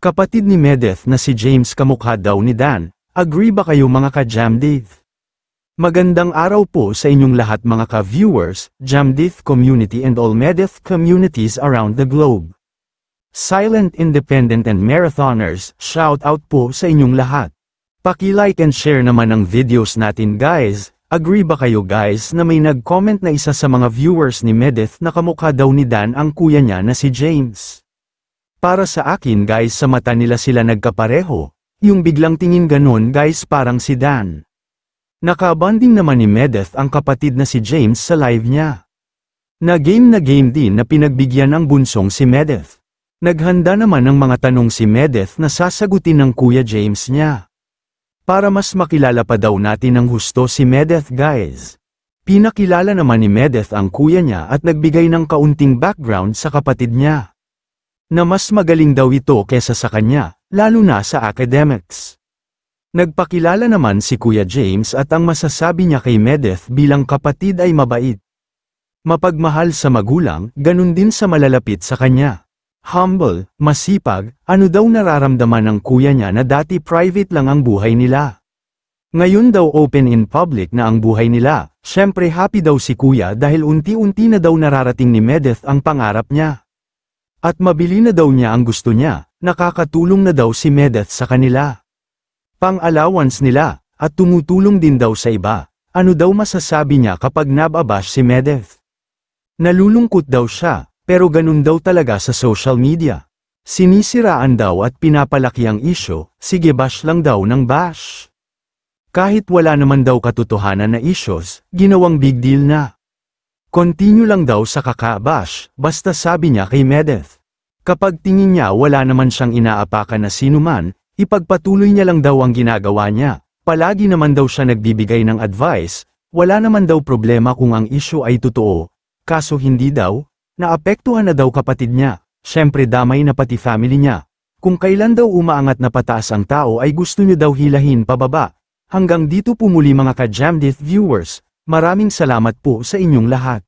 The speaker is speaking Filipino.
Kapatid ni Medeth na si James kamukha daw ni Dan. Agree ba kayo mga ka-Jamdith? Magandang araw po sa inyong lahat mga ka-viewers, Jamdith community and all Medeth communities around the globe. Silent Independent and Marathoners, shout out po sa inyong lahat. Paki-like and share naman ang videos natin guys. Agree ba kayo guys na may nag-comment na isa sa mga viewers ni Medeth na kamukha daw ni Dan ang kuya niya na si James? Para sa akin guys sa mata nila sila nagkapareho, yung biglang tingin ganon guys parang si Dan. Nakabanding naman ni Medeth ang kapatid na si James sa live niya. Na game din na pinagbigyan ang bunsong si Medeth. Naghanda naman ng mga tanong si Medeth na sasagutin ng kuya James niya. Para mas makilala pa daw natin ng husto si Medeth guys. Pinakilala naman ni Medeth ang kuya niya at nagbigay ng kaunting background sa kapatid niya. Na mas magaling daw ito kesa sa kanya, lalo na sa academics. Nagpakilala naman si Kuya James at ang masasabi niya kay Medeth bilang kapatid ay mabait. Mapagmahal sa magulang, ganun din sa malalapit sa kanya. Humble, masipag, ano daw nararamdaman ng kuya niya na dati private lang ang buhay nila. Ngayon daw open in public na ang buhay nila, syempre happy daw si kuya dahil unti-unti na daw nararating ni Medeth ang pangarap niya. At mabili na daw niya ang gusto niya, nakakatulong na daw si Medeth sa kanila. Pang-allowance nila, at tumutulong din daw sa iba. Ano daw masasabi niya kapag nababash si Medeth? Nalulungkot daw siya, pero ganun daw talaga sa social media. Sinisiraan daw at pinapalaki ang isyo, sige bash lang daw ng bash. Kahit wala naman daw katotohanan na issues, ginawang big deal na. Continue lang daw sa kakabash, basta sabi niya kay Medeth. Kapag tingin niya wala naman siyang inaapakan na sinuman, ipagpatuloy niya lang daw ang ginagawa niya. Palagi naman daw siya nagbibigay ng advice, wala naman daw problema kung ang issue ay totoo. Kaso hindi daw, naapektuhan na daw kapatid niya, syempre damay na pati family niya. Kung kailan daw umaangat na pataas ang tao ay gusto niyo daw hilahin pababa. Hanggang dito po muli mga ka-Jamdith viewers, maraming salamat po sa inyong lahat.